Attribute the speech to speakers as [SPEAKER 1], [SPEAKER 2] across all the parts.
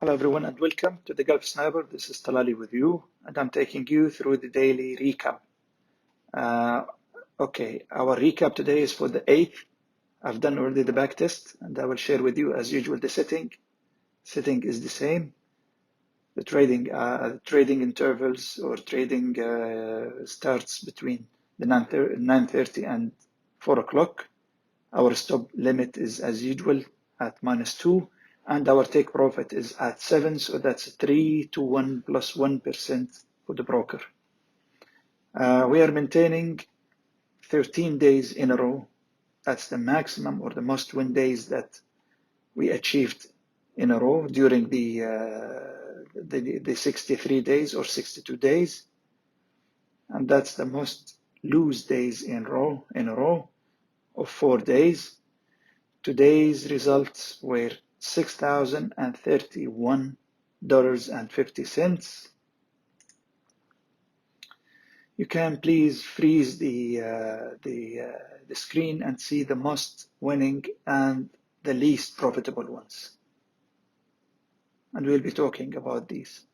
[SPEAKER 1] Hello everyone and welcome to the Gulf Sniper. This is Talali with you and I'm taking you through the daily recap. Okay, our recap today is for the 8th. I've done already the back test and I will share with you as usual the setting. Setting is the same. The trading intervals or trading starts between the 9:30 and 4 o'clock. Our stop limit is as usual at -2. And our take profit is at 7, so that's 3 to 1 plus 1% for the broker. We are maintaining 13 days in a row. That's the maximum or the most win days that we achieved in a row during the 63 days or 62 days. And that's the most lose days in a row of 4 days. Today's results were $6,031.50. You can please freeze the screen and see the most winning and the least profitable ones. And we'll be talking about these.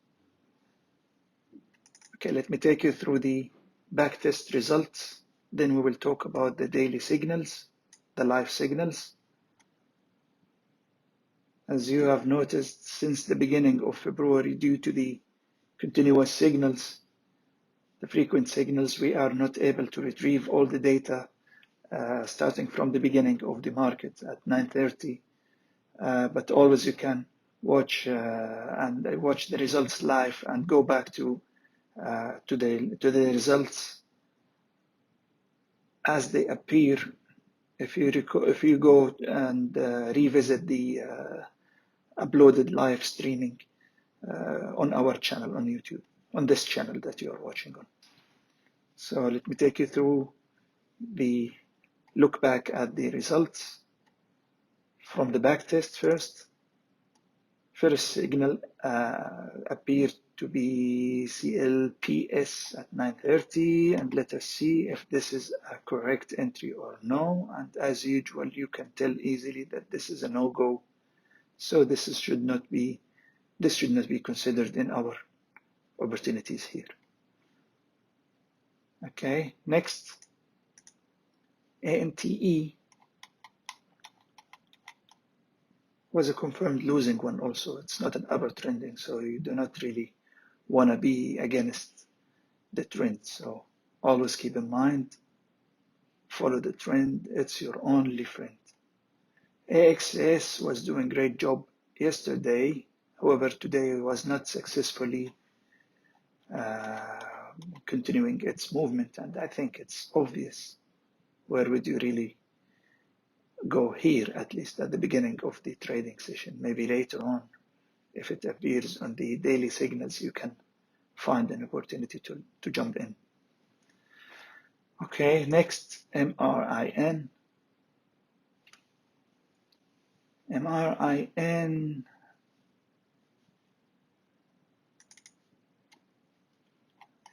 [SPEAKER 1] Okay, let me take you through the backtest results. Then we will talk about the daily signals, the live signals. As you have noticed, since the beginning of February, due to the continuous signals, the frequent signals, we are not able to retrieve all the data starting from the beginning of the market at 9:30. But always you can watch the results live and go back to the results as they appear. If you go and revisit the uploaded live streaming on our channel on YouTube, on this channel that you are watching on. So let me take you through the look back at the results from the back test first. First signal appeared to be CLPS at 9:30, and let us see if this is a correct entry or no. And as usual, you can tell easily that this is a no-go. So this should not be considered in our opportunities here. Okay, next, ANTE was a confirmed losing one also. It's not an upper trending, so you do not really want to be against the trend. So always keep in mind, follow the trend. It's your only friend. AXS was doing great job yesterday. However, today it was not successfully continuing its movement, and I think it's obvious. Where would you really go here, at least at the beginning of the trading session? Maybe later on, if it appears on the daily signals, you can find an opportunity to jump in. Okay, next, MRIN. MRIN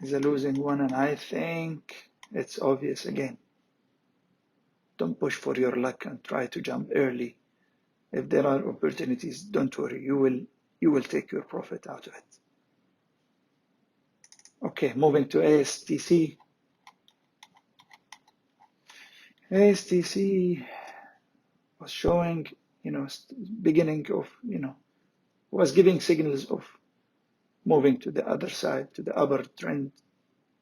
[SPEAKER 1] is a losing one, and I think it's obvious again. Don't push for your luck and try to jump early. If there are opportunities, don't worry, you will take your profit out of it. Okay, moving to ASTC. ASTC was showing, beginning of, was giving signals of moving to the other side, to the upper trend,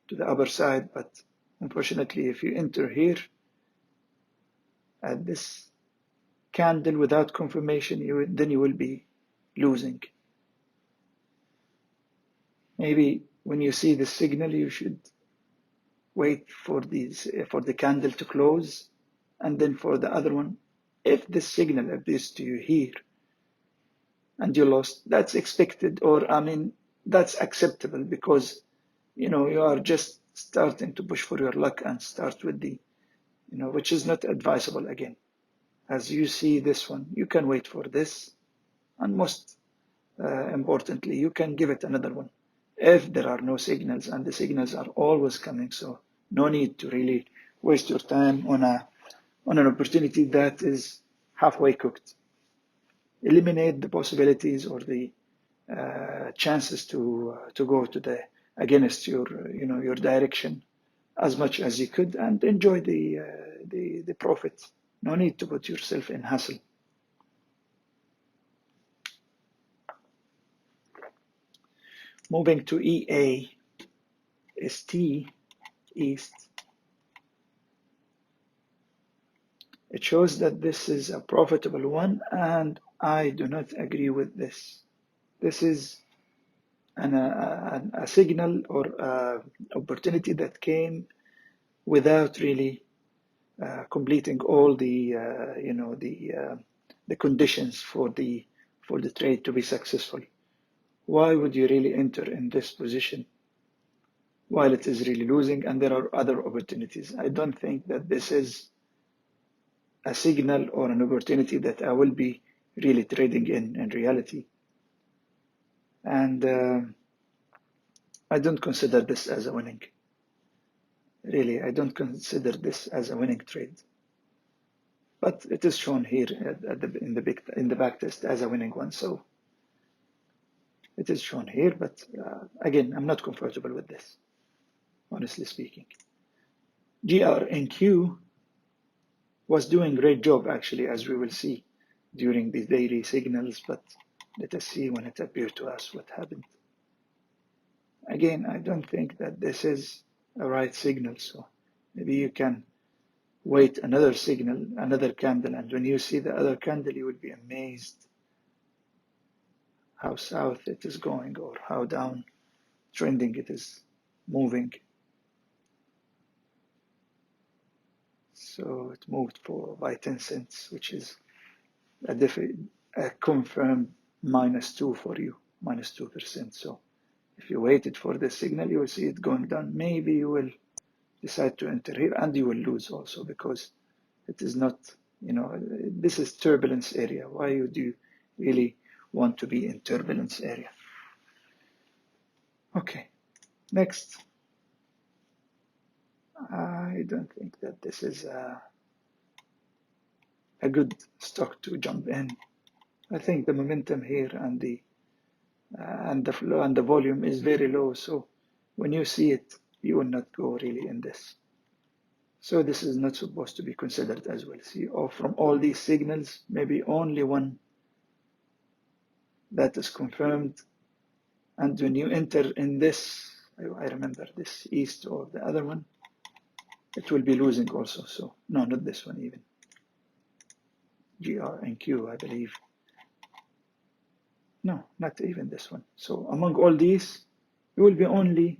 [SPEAKER 1] to the upper side. But unfortunately, if you enter here at this candle without confirmation, then you will be losing. Maybe when you see the signal, you should wait for the candle to close, and then for the other one. If the signal appears to you here and you lost, that's expected, or that's acceptable, because you are just starting to push for your luck and start with the which is not advisable. Again, as you see this one, you can wait for this, and most importantly, you can give it another one if there are no signals, and the signals are always coming. So no need to really waste your time on an opportunity that is halfway cooked. Eliminate the possibilities or the chances to go to the against your your direction as much as you could and enjoy the profit. No need to put yourself in hassle. Moving to EA, ST, East. It shows that this is a profitable one, and I do not agree with this. This is a signal or opportunity that came without really completing all the the conditions for the trade to be successful. Why would you really enter in this position while it is really losing and there are other opportunities? I don't think that this is a signal or an opportunity that I will be really trading in reality. And I don't consider this as a winning. Really, I don't consider this as a winning trade. But it is shown here in the backtest as a winning one. So it is shown here, but again, I'm not comfortable with this, honestly speaking. GRNQ was doing a great job, actually, as we will see during the daily signals, but let us see when it appeared to us what happened. Again, I don't think that this is a right signal, so maybe you can wait another signal, another candle, and when you see the other candle, you will be amazed how south it is going or how down trending it is moving. So it moved by 10 cents, which is a confirmed -2 for you, -2%. So if you waited for the signal, you will see it going down. Maybe you will decide to enter here and you will lose also because it is not, this is turbulence area. Why would you really want to be in turbulence area? Okay, next. I don't think that this is a good stock to jump in. I think the momentum here and the flow and the volume is very low. So when you see it, you will not go really in this. So this is not supposed to be considered as well. See, or from all these signals, maybe only one that is confirmed. And when you enter in this, I remember this east or the other one, it will be losing also. So no, not this one even. GRNQ, I believe. No, not even this one. So among all these, you will be only,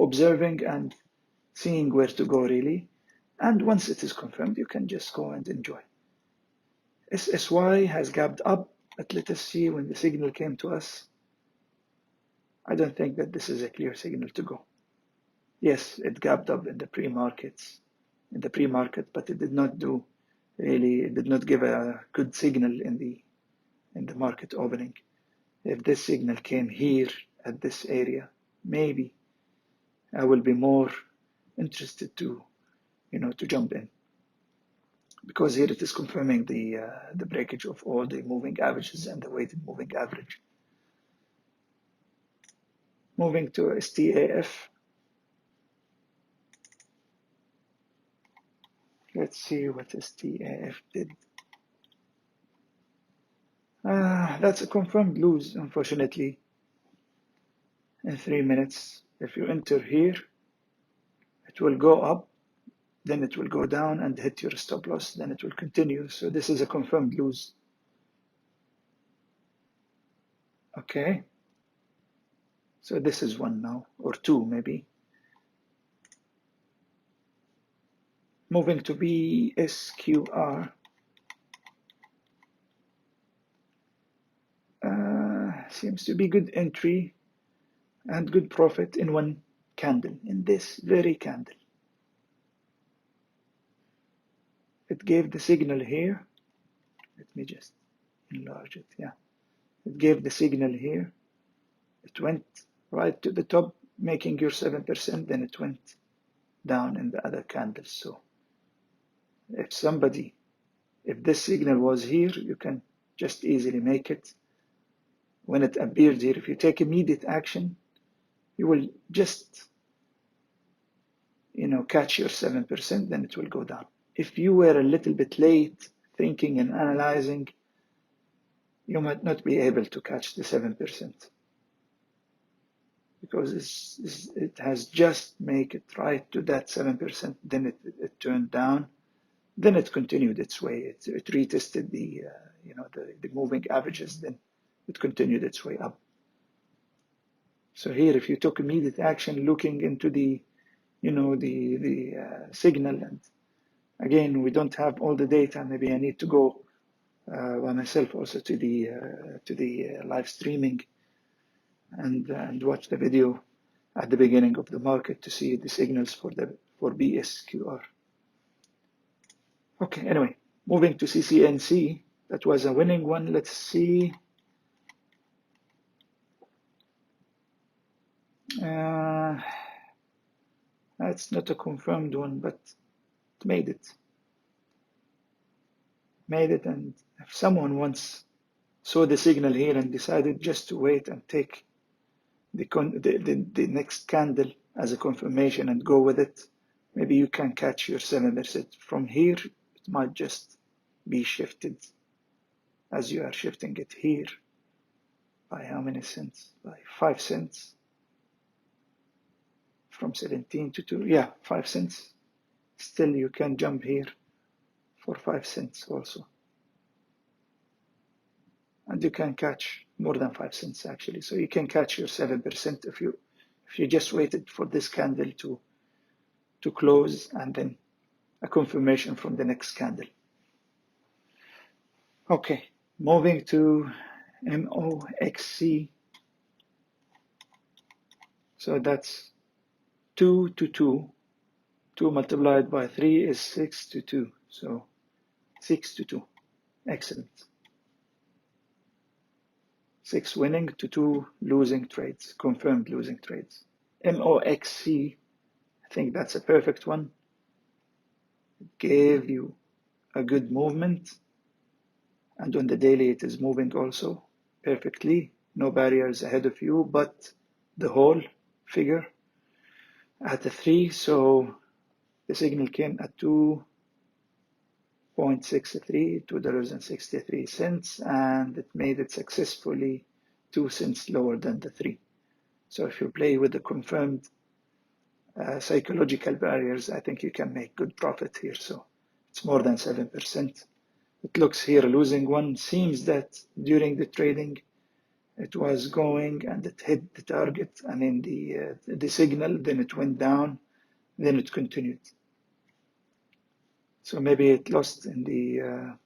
[SPEAKER 1] observing and seeing where to go really. And once it is confirmed, you can just go and enjoy. SSY has gapped up, but let us see when the signal came to us. I don't think that this is a clear signal to go. Yes, it gapped up in the pre-market, but it did not do really, it did not give a good signal in the market opening. If this signal came here at this area, maybe I will be more interested to jump in, because here it is confirming the breakage of all the moving averages and the weighted moving average. Moving to STAF. Let's see what STAF did. That's a confirmed lose, unfortunately, in 3 minutes. If you enter here, it will go up, then it will go down and hit your stop loss, then it will continue. So this is a confirmed lose. Okay. So this is one now, or two maybe. Moving to BSQR. Seems to be good entry and good profit in one candle, in this very candle. It gave the signal here. Let me just enlarge it. Yeah, it gave the signal here. It went right to the top, making your 7%. Then it went down in the other candles. So if this signal was here, you can just easily make it. when it appeared here, if you take immediate action, you will just, catch your 7%, then it will go down. If you were a little bit late thinking and analyzing, you might not be able to catch the 7%, because it has just make it right to that 7%, then it turned down, then it continued its way. It retested the moving averages, then it continued its way up. So here, if you took immediate action looking into the signal, and again, we don't have all the data. Maybe I need to go by myself also to the live streaming and watch the video at the beginning of the market to see the signals for BSQR. Okay, anyway, moving to CCNC, that was a winning one. Let's see. That's not a confirmed one, but it made it. And if someone once saw the signal here and decided just to wait and take the next candle as a confirmation and go with it, maybe you can catch your 7%. From here, it might just be shifted as you are shifting it here. By how many cents? By 5 cents. From 17 to 2, yeah, 5 cents. Still, you can jump here for 5 cents also. And you can catch more than 5 cents actually. So you can catch your 7% if you just waited for this candle to close and then a confirmation from the next candle. Okay, moving to MOXC. So that's 2 to 2. 2 multiplied by 3 is 6 to 2. So 6 to 2. Excellent. 6 winning to 2 losing trades, confirmed losing trades. MOXC, I think that's a perfect one. It gave you a good movement. And on the daily, it is moving also perfectly. No barriers ahead of you, but the whole figure at a 3. So the signal came at 2.63, $2.63, and it made it successfully 2 cents lower than the 3. So if you play with the confirmed psychological barriers, I think you can make good profit here. So it's more than 7%. It looks here losing one. Seems that during the trading, it was going and it hit the target, I mean the signal, then it went down, then it continued. So maybe it lost in the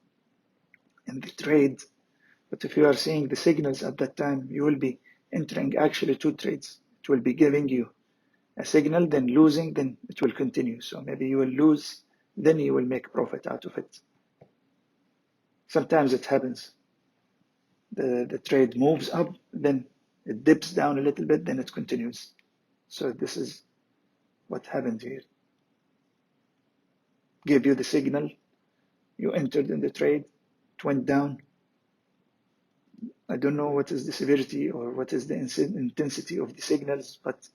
[SPEAKER 1] trade. But if you are seeing the signals at that time, you will be entering actually 2 trades. It will be giving you a signal, then losing, then it will continue. So maybe you will lose, then you will make profit out of it. Sometimes it happens. The trade moves up, then it dips down a little bit, then it continues. So this is what happened here. Gave you the signal, you entered in the trade, it went down. I don't know what is the severity or what is the intensity of the signals, but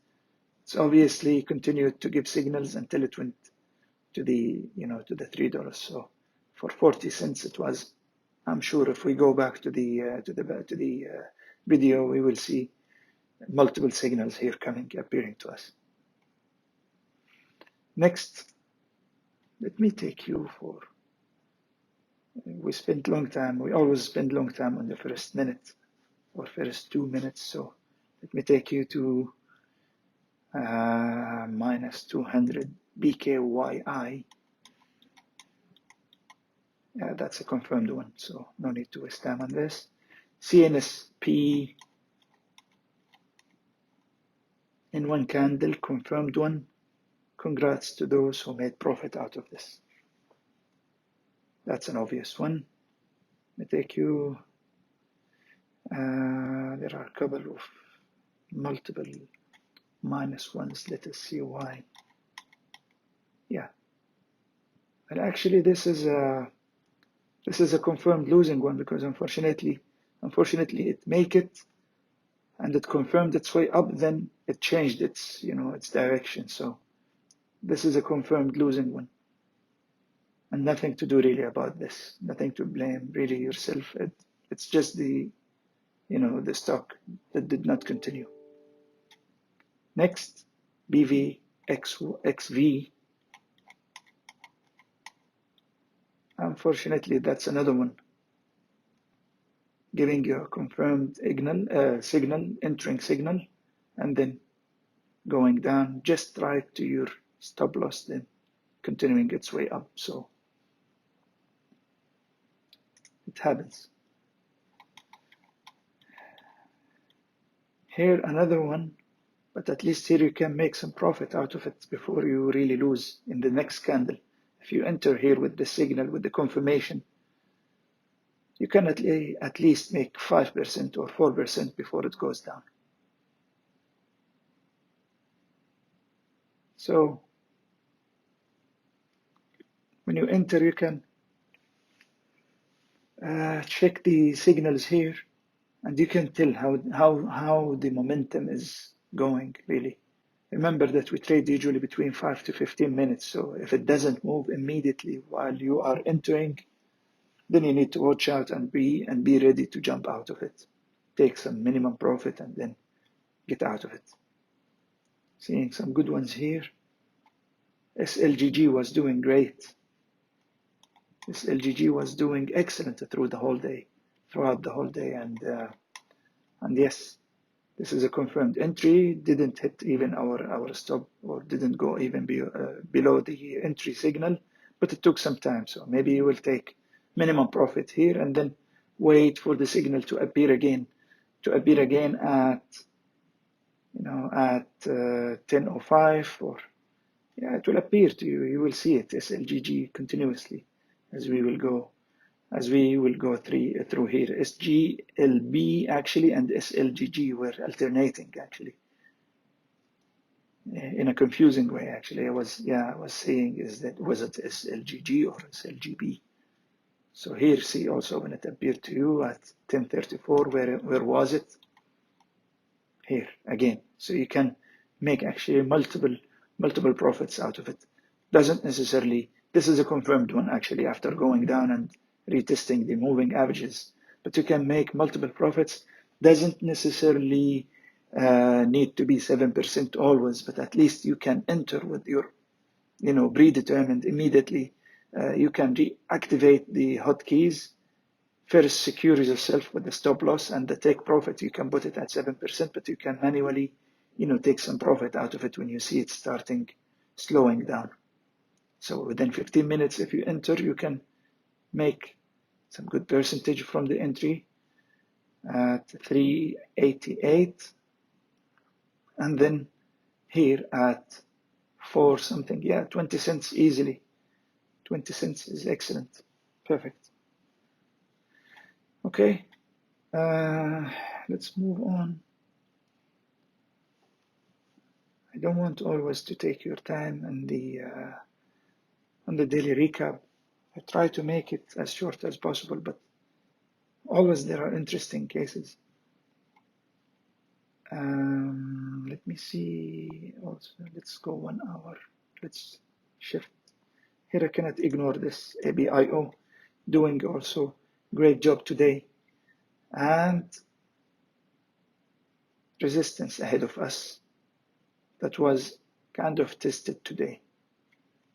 [SPEAKER 1] it's obviously continued to give signals until it went to the $3. So for 40 cents it was. I'm sure if we go back to the video, we will see multiple signals here appearing to us. Next, let me take you for. We spent long time. We always spend long time on the first minute or first 2 minutes. So let me take you to minus 200 BKYI. That's a confirmed one, so no need to waste time on this. CNSP in one candle, confirmed one. Congrats to those who made profit out of this. That's an obvious one. Let me take you. There are a couple of multiple minus ones. Let us see why. Yeah. And actually, this is a confirmed losing one because unfortunately it make it and it confirmed its way up, then it changed its, its direction. So this is a confirmed losing one, and nothing to do really about this. Nothing to blame really yourself. It's just the, the stock that did not continue. Next, BVXV. Unfortunately, that's another one giving you a confirmed signal, entering signal, and then going down just right to your stop loss, then continuing its way up. So it happens. Here another one, but at least here you can make some profit out of it before you really lose in the next candle. If you enter here with the signal, with the confirmation, you can at least make 5% or 4% before it goes down. So when you enter, you can check the signals here, and you can tell how the momentum is going really. Remember that we trade usually between 5 to 15 minutes. So if it doesn't move immediately while you are entering, then you need to watch out and be ready to jump out of it. Take some minimum profit and then get out of it. Seeing some good ones here. SLGG was doing great. SLGG was doing excellent throughout the whole day, and yes, this is a confirmed entry. Didn't hit even our stop, or didn't go even below the entry signal, but it took some time. So maybe you will take minimum profit here and then wait for the signal to appear again at 10:05, or yeah, it will appear to you. You will see it, SLGG, continuously as we will go through here. SGLB actually and SLGG were alternating actually in a confusing way. Actually, I was saying, was it SLGG or SLGB? So here, see also when it appeared to you at 10:34, where was it? Here again. So you can make actually multiple profits out of it. Doesn't necessarily, this is a confirmed one actually after going down and retesting the moving averages, but you can make multiple profits. Doesn't necessarily need to be 7% always, but at least you can enter with your, predetermined immediately. You can reactivate the hotkeys. First, secure yourself with the stop loss, and the take profit, you can put it at 7%, but you can manually, take some profit out of it when you see it starting slowing down. So within 15 minutes, if you enter, you can make some good percentage from the entry at 388, and then here at 4 something, 20 cents easily. 20 cents is excellent, perfect. Okay, let's move on. I don't want always to take your time on the daily recap. I try to make it as short as possible, but always there are interesting cases. Let me see. Also, let's go 1 hour. Let's shift. Here I cannot ignore this. ABIO doing also great job today, and resistance ahead of us that was kind of tested today.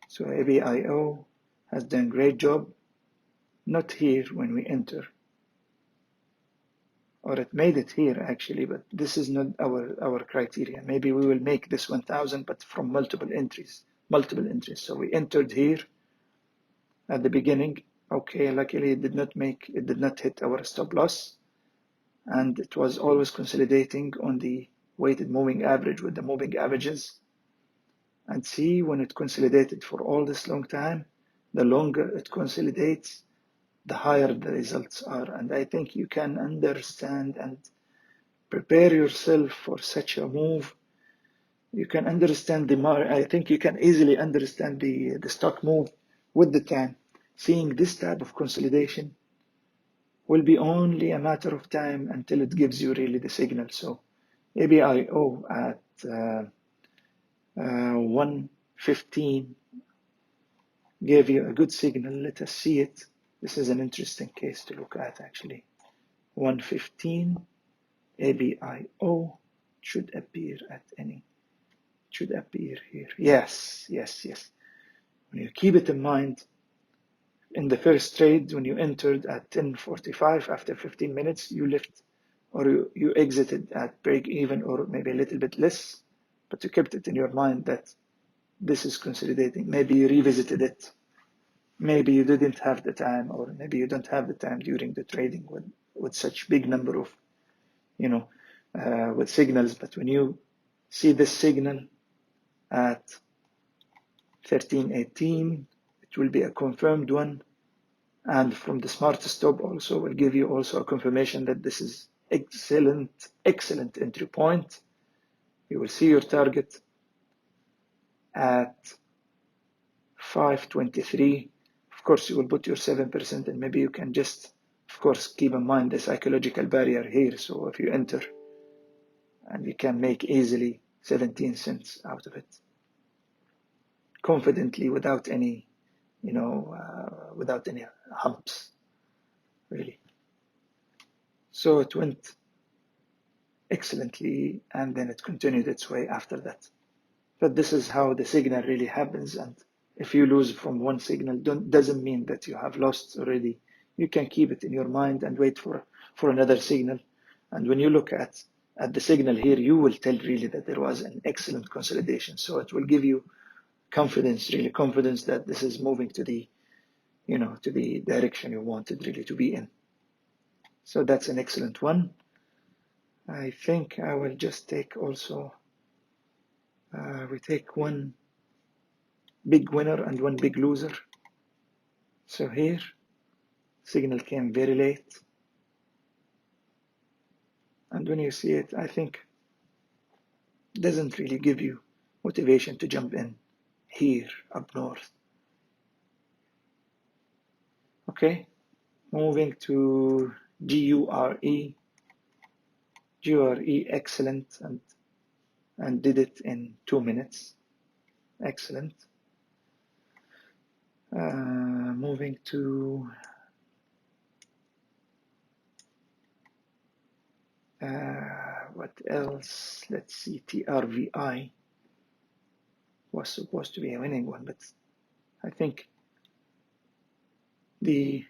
[SPEAKER 1] So ABIO has done great job, not here when we enter, or it made it here actually, but this is not our criteria. Maybe we will make this 1000, but from multiple entries. So we entered here at the beginning. Okay, luckily it did not hit our stop loss, and it was always consolidating on the weighted moving average with the moving averages. And see, when it consolidated for all this long time, the longer it consolidates, the higher the results are. And I think you can understand and prepare yourself for such a move. You can understand I think you can easily understand the stock move with the time. Seeing this type of consolidation will be only a matter of time until it gives you really the signal. So ABIO at 115 gave you a good signal. Let us see it. This is an interesting case to look at actually. 115 ABIO should appear at any, should appear here. Yes, yes, yes. When you keep it in mind, in the first trade, when you entered at 10:45, after 15 minutes, you left or you exited at break even or maybe a little bit less, but you kept it in your mind that this is consolidating. Maybe you revisited it. Maybe you didn't have the time, or maybe you don't have the time during the trading with such big number of, with signals. But when you see this signal at 13:18, it will be a confirmed one. And from the smart stop also will give you also a confirmation that this is excellent entry point. You will see your target at 523. Of course, you will put your 7%, and maybe you can just, of course, keep in mind the psychological barrier here. So if you enter, and you can make easily 17 cents out of it confidently without any, without any humps, really. So it went excellently, and then it continued its way after that. But this is how the signal really happens. And if you lose from one signal, doesn't mean that you have lost already. You can keep it in your mind and wait for another signal. And when you look at the signal here, you will tell really that there was an excellent consolidation. So it will give you confidence, really confidence that this is moving to the, to the direction you wanted really to be in. So that's an excellent one. I think I will just take also, we take one big winner and one big loser. So here, signal came very late. And when you see it, I think it doesn't really give you motivation to jump in here up north. Okay, moving to GURE. GURE, excellent, and did it in 2 minutes. Excellent. Moving to what else? Let's see, TRVI was supposed to be a winning one, but I think the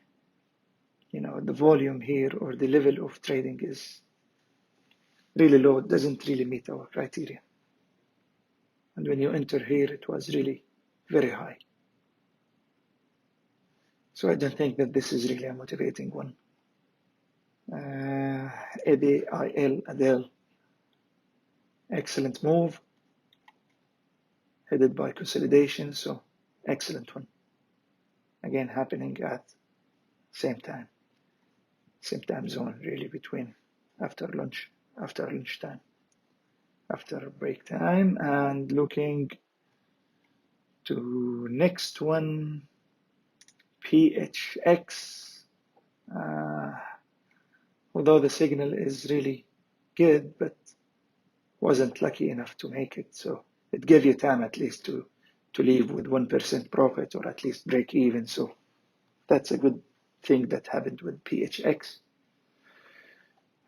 [SPEAKER 1] the volume here or the level of trading is really low. It doesn't really meet our criteria. And when you enter here, it was really very high. So I don't think that this is really a motivating one. ABIL Adele, excellent move, headed by consolidation. So excellent one. Again, happening at same time zone, really, between after lunchtime, after break time. And looking to next one, PHX. Although the signal is really good, but wasn't lucky enough to make it. So it gave you time at least to leave with 1% profit, or at least break even. So that's a good thing that happened with PHX.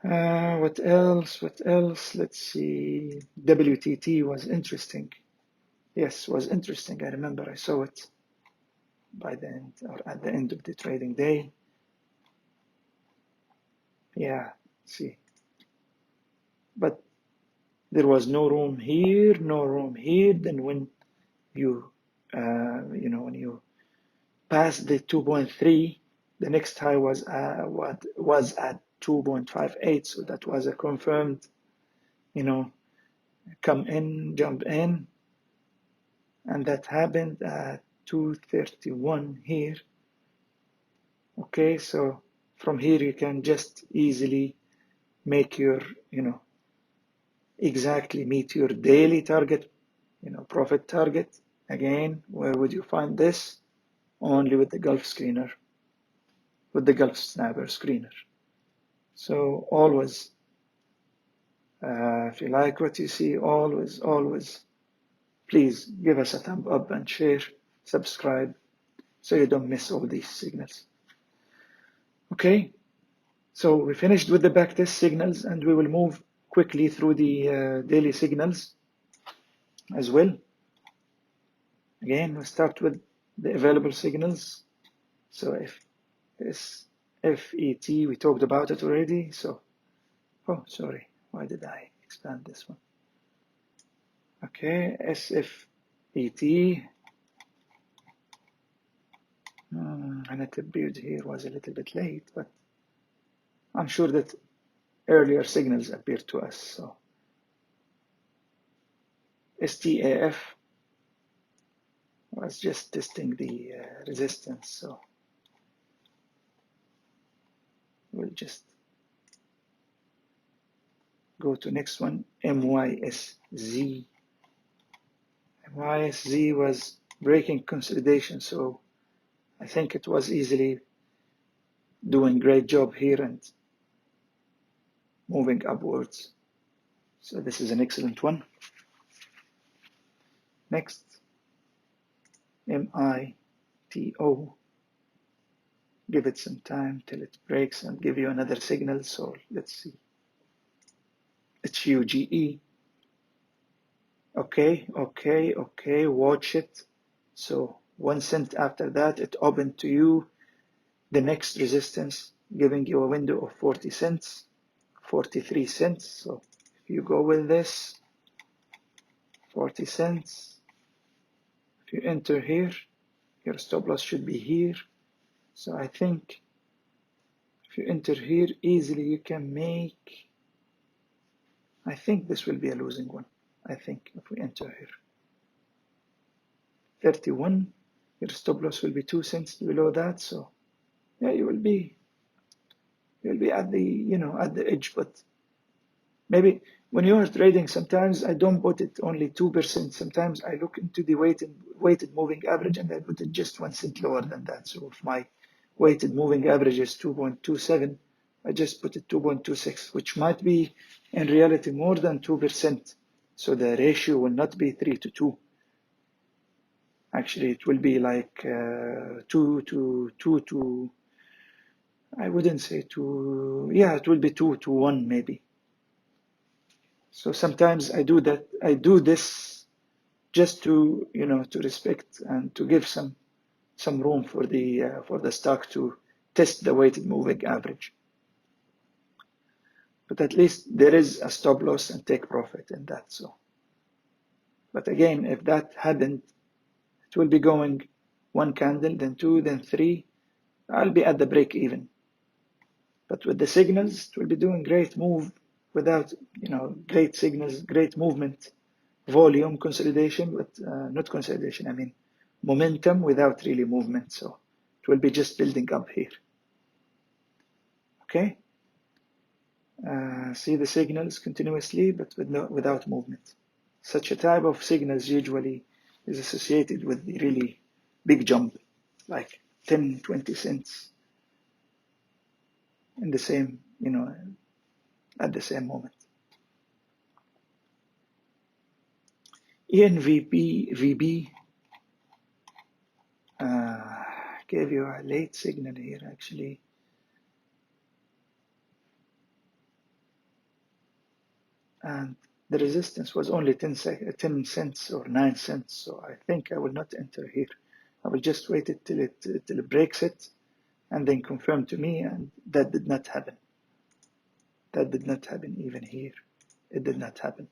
[SPEAKER 1] What else? Let's see. WTT was interesting. Yes, was interesting. I remember I saw it by the end, or at the end of the trading day. Yeah, see. But there was no room here, no room here. Then when you, when you pass the 2.3, the next high was at 2.58. So that was a confirmed, come in, jump in, and that happened at 231 here. Okay, so from here you can just easily make your, exactly meet your daily target, profit target. Again, where would you find this? Only with the Gulf screener, with the Gulf Snapper screener. So always If you like what you see, always, please give us a thumb up and share, subscribe, so you don't miss all these signals. Okay, so we finished with the backtest signals, and we will move quickly through the daily signals as well. Again, we start with the available signals. So if FET, we talked about it already. So, oh, sorry, why did I expand this one? Okay, SFET. And it appeared here was a little bit late, but I'm sure that earlier signals appeared to us. So STAF was just testing the resistance. So we'll just go to next one, MYSZ. MYSZ was breaking consolidation, so I think it was easily doing great job here and moving upwards. So this is an excellent one. Next, MITO. Give it some time till it breaks and give you another signal. So let's see. It's UGE. Okay, watch it. So 1 cent after that, it opened to you the next resistance, giving you a window of 40 cents, 43 cents. So if you go with this, 40 cents, if you enter here, your stop loss should be here. So I think if you enter here easily, you can make, I think this will be a losing one. I think if we enter here, 31, your stop loss will be 2 cents below that. So yeah, you'll be at the, at the edge. But maybe when you are trading, sometimes I don't put it only 2%. Sometimes I look into the weighted moving average and I put it just 1 cent lower than that. So if my weighted moving average is 2.27, I just put it 2.26, which might be in reality more than 2%. So the ratio will not be 3 to 2. Actually, it will be like 2 to, I wouldn't say 2, yeah, it will be 2 to 1 maybe. So sometimes I do that. I do this just to, to respect and to give some room for the stock to test the weighted moving average. But at least there is a stop loss and take profit in that. So, but again, if that hadn't, it will be going 1 candle, then 2, then 3. I'll be at the break even. But with the signals, it will be doing great move without, great signals, great movement, volume consolidation, but not consolidation, I mean momentum without really movement. So it will be just building up here. Okay. See the signals continuously, but without movement. Such a type of signals usually is associated with the really big jump, like 10, 20 cents in the same, at the same moment. ENVB gave you a late signal here actually. And the resistance was only 10 cents or 9 cents. So I think I will not enter here. I will just wait it till it breaks it and then confirm to me. And that did not happen. That did not happen even here. It did not happen.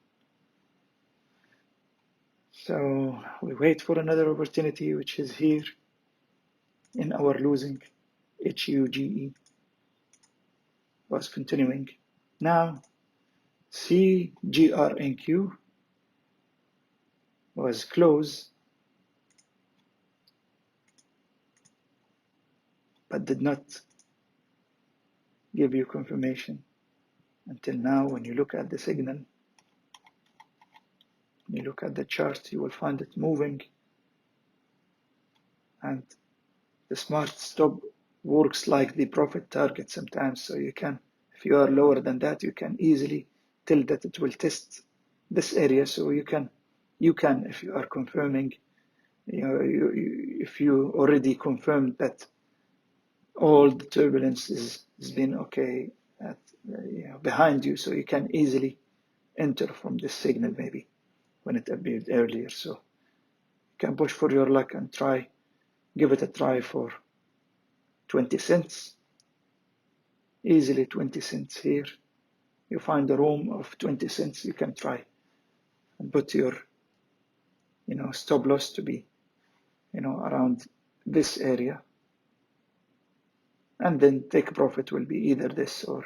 [SPEAKER 1] So we wait for another opportunity, which is here in our losing HUGE was continuing. Now CGRNQ was close, but did not give you confirmation until now. When you look at the signal, when you look at the chart, you will find it moving, and the smart stop works like the profit target sometimes. So you can, if you are lower than that, you can easily until that it will test this area. So you can, if you are confirming, if you already confirmed that all the turbulence has been okay at, behind you, so you can easily enter from this signal maybe when it appeared earlier. So you can push for your luck and give it a try for 20 cents. Easily 20 cents here. You find a room of 20 cents, you can try and put your, stop loss to be, around this area. And then take profit will be either this or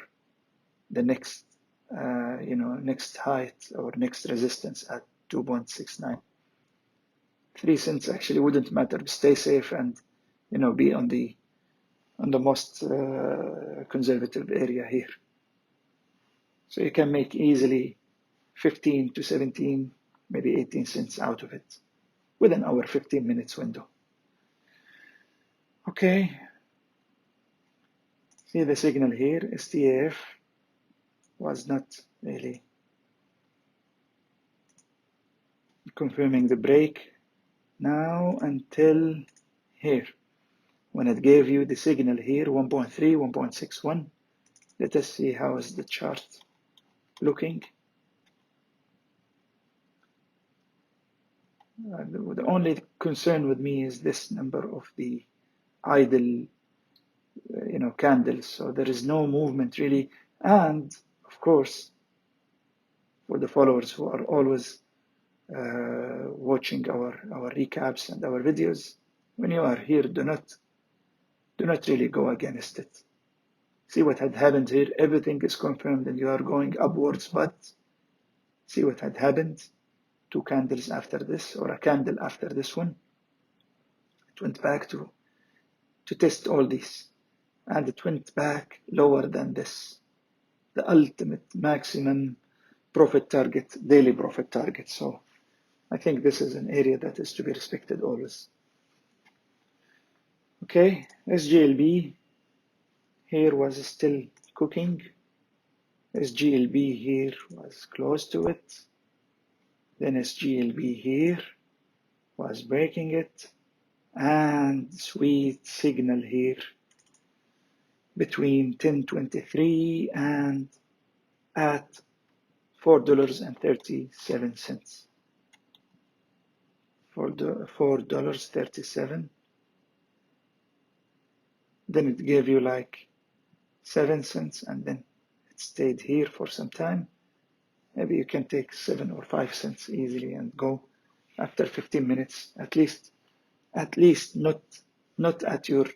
[SPEAKER 1] the next, next height or next resistance at 2.69. 3 cents actually wouldn't matter. Stay safe and, be on the most conservative area here. So you can make easily 15 to 17, maybe 18 cents out of it within our 15 minutes window. Okay. See the signal here, STAF was not really confirming the break now until here. When it gave you the signal here, 1.3, 1.61. Let us see how is the chart looking. The only concern with me is this number of the idle, candles. So there is no movement really. And of course, for the followers who are always watching our recaps and our videos, when you are here, do not really go against it. See what had happened here. Everything is confirmed and you are going upwards, but see what had happened. 2 candles after this, or a candle after this one. It went back to test all these, and it went back lower than this, the ultimate maximum profit target, daily profit target. So I think this is an area that is to be respected always. Okay, SGLB here was still cooking. SGLB here was close to it. Then SGLB here was breaking it. And sweet signal here between 10.23 and at $4.37. $4.37. Then it gave you like 7 cents and then it stayed here for some time. Maybe you can take 7 or 5 cents easily and go after 15 minutes at least not at your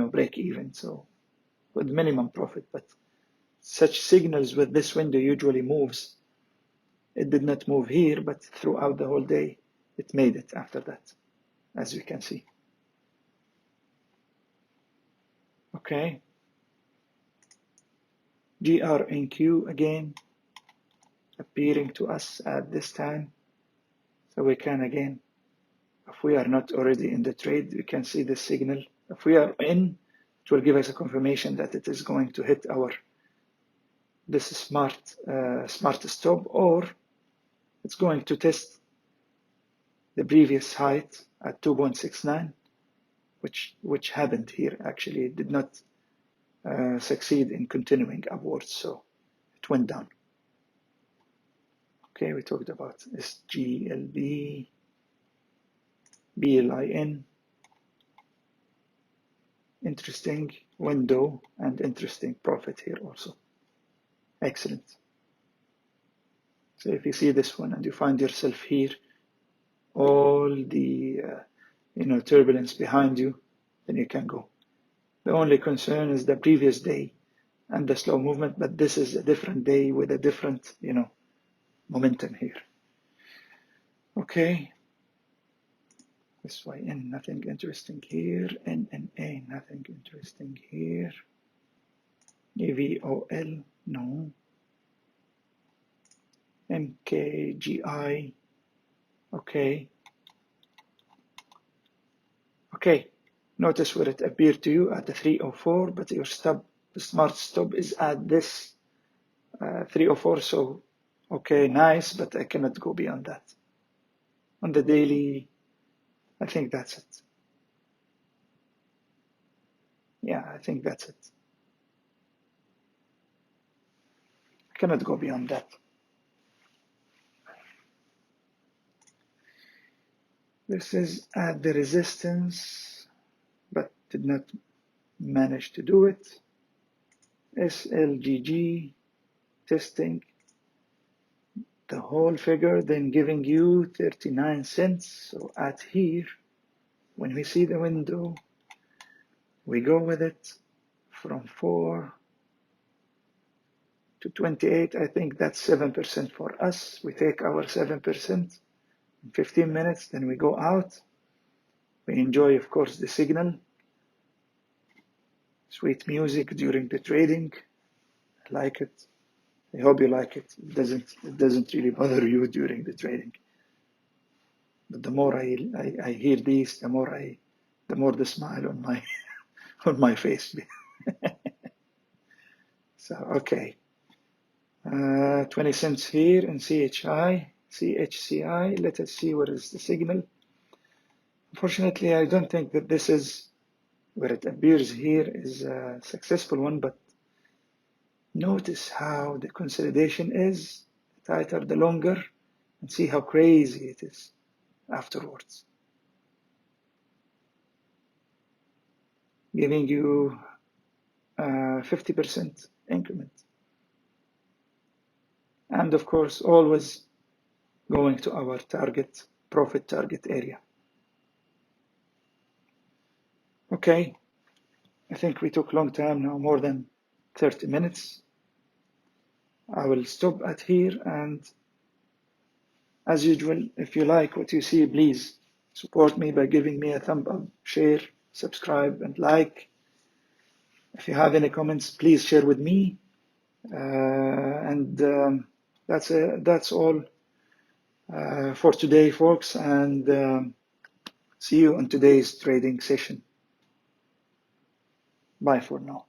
[SPEAKER 1] break even, so with minimum profit. But such signals with this window usually moves. It did not move here, but throughout the whole day it made it after that, as you can see. Okay, GRNQ again appearing to us at this time, so we can again, if we are not already in the trade, we can see the signal. If we are in, it will give us a confirmation that it is going to hit this smart stop, or it's going to test the previous height at 2.69, which happened here. Actually, it did not succeed in continuing upwards, so it went down. Okay, we talked about SGLB, BLIN, interesting window and interesting profit here also. Excellent. So if you see this one and you find yourself here, all the turbulence behind you, then you can go. The only concern is the previous day and the slow movement, but this is a different day with a different momentum here. Okay. SYN, nothing interesting here. NNA, nothing interesting here. AVOL, no. MKGI, okay. Okay, notice where it appeared to you at the 304, but your stop, the smart stop is at this 304, so Okay, nice, but I cannot go beyond that. On the daily, I think that's it. Yeah, I think that's it. I cannot go beyond that. This is at the resistance, but did not manage to do it. SLGG testing the whole figure, then giving you 39 cents. So at here, when we see the window, we go with it from 4 to 28. I think that's 7% for us. We take our 7% in 15 minutes, then we go out. We enjoy, of course, the signal. Sweet music during the trading. I like it. I hope you like it. It doesn't really bother you during the trading. But the more I hear these, the more the smile on my on my face. So okay, 20 cents here in CHCI. Let us see what is the signal. Unfortunately, I don't think that this is where it appears here is a successful one, but notice how the consolidation is. The tighter, the longer, and see how crazy it is afterwards. Giving you 50% increment. And of course, always going to our target, profit target area. Okay, I think we took a long time now, more than 30 minutes. I will stop at here, and as usual, if you like what you see, please support me by giving me a thumb up, share, subscribe, and like. If you have any comments, please share with me. That's all for today, folks, and see you on today's trading session. Bye for now.